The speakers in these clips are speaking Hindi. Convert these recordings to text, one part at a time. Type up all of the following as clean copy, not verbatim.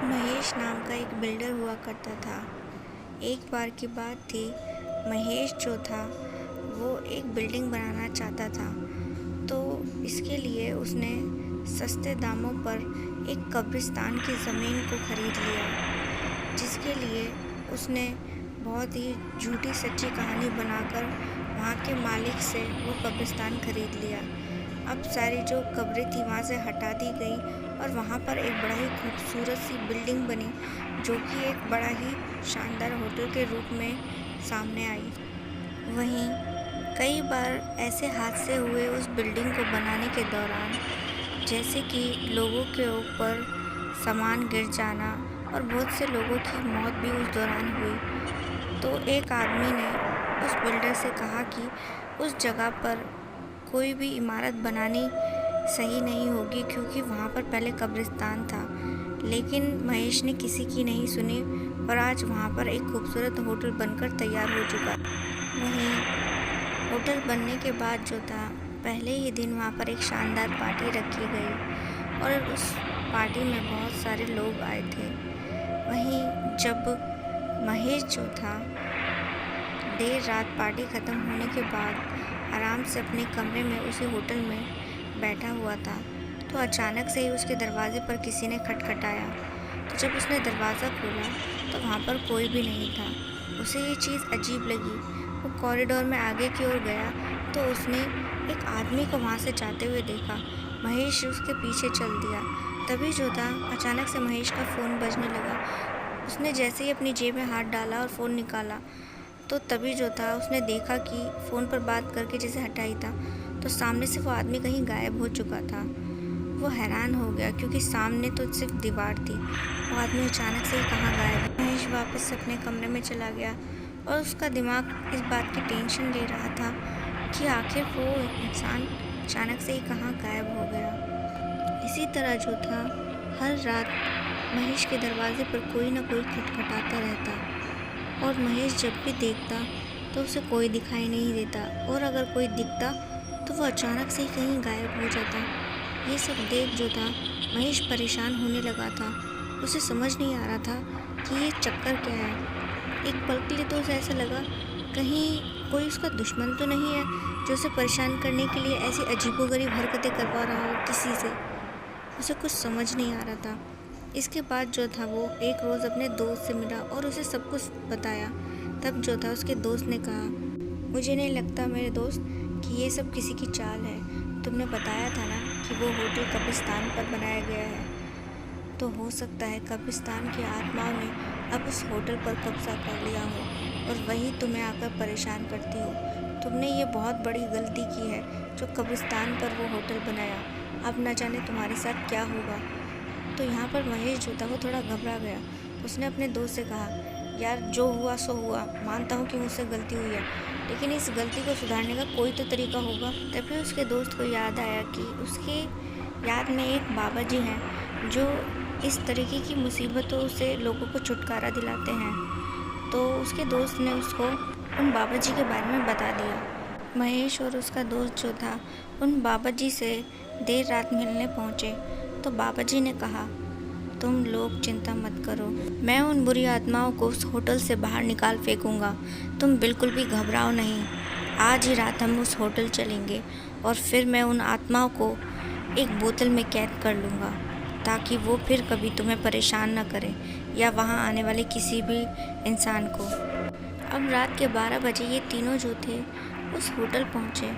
महेश नाम का एक बिल्डर हुआ करता था। एक बार की बात थी, महेश जो था वो एक बिल्डिंग बनाना चाहता था। तो इसके लिए उसने सस्ते दामों पर एक कब्रिस्तान की ज़मीन को ख़रीद लिया, जिसके लिए उसने बहुत ही झूठी सच्ची कहानी बनाकर वहाँ के मालिक से वो कब्रिस्तान ख़रीद लिया। अब सारी जो कब्रें थी वहाँ से हटा दी गई और वहाँ पर एक बड़ा ही खूबसूरत सी बिल्डिंग बनी, जो कि एक बड़ा ही शानदार होटल के रूप में सामने आई। वहीं कई बार ऐसे हादसे हुए उस बिल्डिंग को बनाने के दौरान, जैसे कि लोगों के ऊपर सामान गिर जाना और बहुत से लोगों की मौत भी उस दौरान हुई। तो एक आदमी ने उस बिल्डर से कहा कि उस जगह पर कोई भी इमारत बनानी सही नहीं होगी, क्योंकि वहाँ पर पहले कब्रिस्तान था। लेकिन महेश ने किसी की नहीं सुनी और आज वहाँ पर एक खूबसूरत होटल बनकर तैयार हो चुका। वहीं होटल बनने के बाद जो था, पहले ही दिन वहाँ पर एक शानदार पार्टी रखी गई और उस पार्टी में बहुत सारे लोग आए थे। वहीं जब महेश जो था देर रात पार्टी ख़त्म होने के बाद आराम से अपने कमरे में उसी होटल में बैठा हुआ था, तो अचानक से ही उसके दरवाज़े पर किसी ने खटखटाया। तो जब उसने दरवाज़ा खोला तो वहाँ पर कोई भी नहीं था। उसे ये चीज़ अजीब लगी। वो कॉरिडोर में आगे की ओर गया तो उसने एक आदमी को वहाँ से जाते हुए देखा। महेश उसके पीछे चल दिया। तभी जो था, अचानक से महेश का फ़ोन बजने लगा। उसने जैसे ही अपनी जेब में हाथ डाला और फ़ोन निकाला, तो तभी जो था उसने देखा कि फ़ोन पर बात करके जैसे हटाई था, तो सामने से वो आदमी कहीं गायब हो चुका था। वो हैरान हो गया, क्योंकि सामने तो सिर्फ दीवार थी। वो आदमी अचानक से ही कहाँ गायब। महेश वापस अपने कमरे में चला गया और उसका दिमाग इस बात की टेंशन ले रहा था कि आखिर वो इंसान अचानक से ही कहाँ गायब हो गया। इसी तरह जो था, हर रात महेश के दरवाजे पर कोई ना कोई खटखटाता रहता और महेश जब भी देखता तो उसे कोई दिखाई नहीं देता, और अगर कोई दिखता तो वो अचानक से ही कहीं गायब हो जाता। ये सब देख जो था, महेश परेशान होने लगा था। उसे समझ नहीं आ रहा था कि ये चक्कर क्या है। एक पल के लिए तो उसे ऐसा लगा कहीं कोई उसका दुश्मन तो नहीं है जो उसे परेशान करने के लिए ऐसी अजीबोगरीब हरकतें करवा रहा हो किसी से। उसे कुछ समझ नहीं आ रहा था। इसके बाद जो था, वो एक रोज़ अपने दोस्त से मिला और उसे सब कुछ बताया। तब जो था उसके दोस्त ने कहा, मुझे नहीं लगता मेरे दोस्त कि ये सब किसी की चाल है। तुमने बताया था ना कि वो होटल कब्रिस्तान पर बनाया गया है, तो हो सकता है कब्रिस्तान की आत्माओं ने अब उस होटल पर कब्जा कर लिया हो और वही तुम्हें आकर परेशान करती हो। तुमने ये बहुत बड़ी गलती की है जो कब्रिस्तान पर वो होटल बनाया। अब न जाने तुम्हारे साथ क्या होगा। तो यहाँ पर महेश जो था वो थोड़ा घबरा गया। उसने अपने दोस्त से कहा, यार जो हुआ सो हुआ, मानता हूँ कि मुझसे गलती हुई है, लेकिन इस गलती को सुधारने का कोई तो तरीका होगा। तभी उसके दोस्त को याद आया कि उसके याद में एक बाबा जी हैं जो इस तरीके की मुसीबतों से लोगों को छुटकारा दिलाते हैं। तो उसके दोस्त ने उसको उन बाबा जी के बारे में बता दिया। महेश और उसका दोस्त जो था उन बाबा जी से देर रात मिलने पहुँचे। तो बाबा जी ने कहा, तुम लोग चिंता मत करो, मैं उन बुरी आत्माओं को उस होटल से बाहर निकाल फेंकूंगा। तुम बिल्कुल भी घबराओ नहीं। आज ही रात हम उस होटल चलेंगे और फिर मैं उन आत्माओं को एक बोतल में कैद कर लूँगा, ताकि वो फिर कभी तुम्हें परेशान न करें या वहाँ आने वाले किसी भी इंसान को। अब रात के 12 बजे ये तीनों जो थे उस होटल पहुँचे।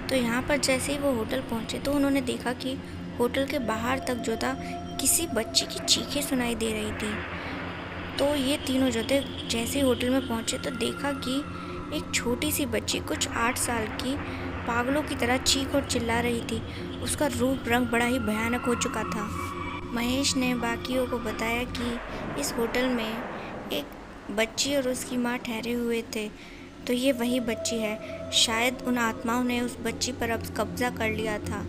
तो यहाँ पर जैसे ही वो होटल पहुँचे तो उन्होंने देखा कि होटल के बाहर तक जो था किसी बच्ची की चीखें सुनाई दे रही थी। तो ये तीनों जो थे जैसे ही होटल में पहुँचे तो देखा कि एक छोटी सी बच्ची कुछ 8 साल की पागलों की तरह चीख और चिल्ला रही थी। उसका रूप रंग बड़ा ही भयानक हो चुका था। महेश ने बाकियों को बताया कि इस होटल में एक बच्ची और उसकी माँ ठहरे हुए थे। तो ये वही बच्ची है। शायद उन आत्माओं ने उस बच्ची पर अब कब्जा कर लिया था।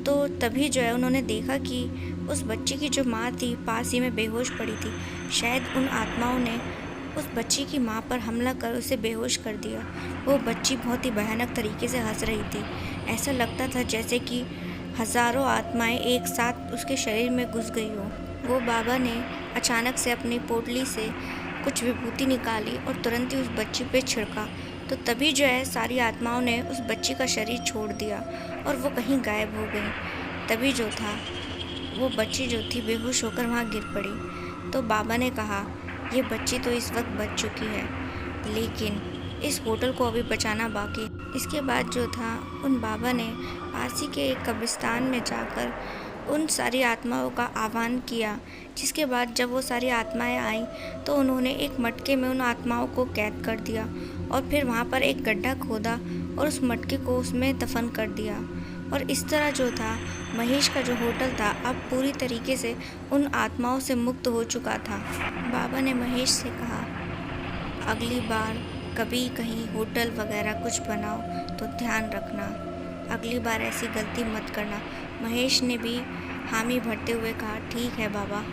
तो तभी जो है उन्होंने देखा कि उस बच्ची की जो माँ थी पास ही में बेहोश पड़ी थी। शायद उन आत्माओं ने उस बच्ची की माँ पर हमला कर उसे बेहोश कर दिया। वो बच्ची बहुत ही भयानक तरीके से हंस रही थी। ऐसा लगता था जैसे कि हज़ारों आत्माएं एक साथ उसके शरीर में घुस गई हो। वो बाबा ने अचानक से अपनी पोटली से कुछ विभूति निकाली और तुरंत ही उस बच्ची पे छिड़का। तो तभी जो है सारी आत्माओं ने उस बच्ची का शरीर छोड़ दिया और वो कहीं गायब हो गई। तभी जो था वो बच्ची जो थी बेहोश होकर वहाँ गिर पड़ी। तो बाबा ने कहा, ये बच्ची तो इस वक्त बच चुकी है, लेकिन इस होटल को अभी बचाना बाकी। इसके बाद जो था उन बाबा ने पास ही के एक कब्रिस्तान में जाकर उन सारी आत्माओं का आह्वान किया। जिसके बाद जब वो सारी आत्माएं आईं तो उन्होंने एक मटके में उन आत्माओं को कैद कर दिया और फिर वहाँ पर एक गड्ढा खोदा और उस मटके को उसमें दफन कर दिया। और इस तरह जो था महेश का जो होटल था अब पूरी तरीके से उन आत्माओं से मुक्त हो चुका था। बाबा ने महेश से कहा, अगली बार कभी कहीं होटल वगैरह कुछ बनाओ तो ध्यान रखना, अगली बार ऐसी गलती मत करना। महेश ने भी हामी भरते हुए कहा, ठीक है बाबा।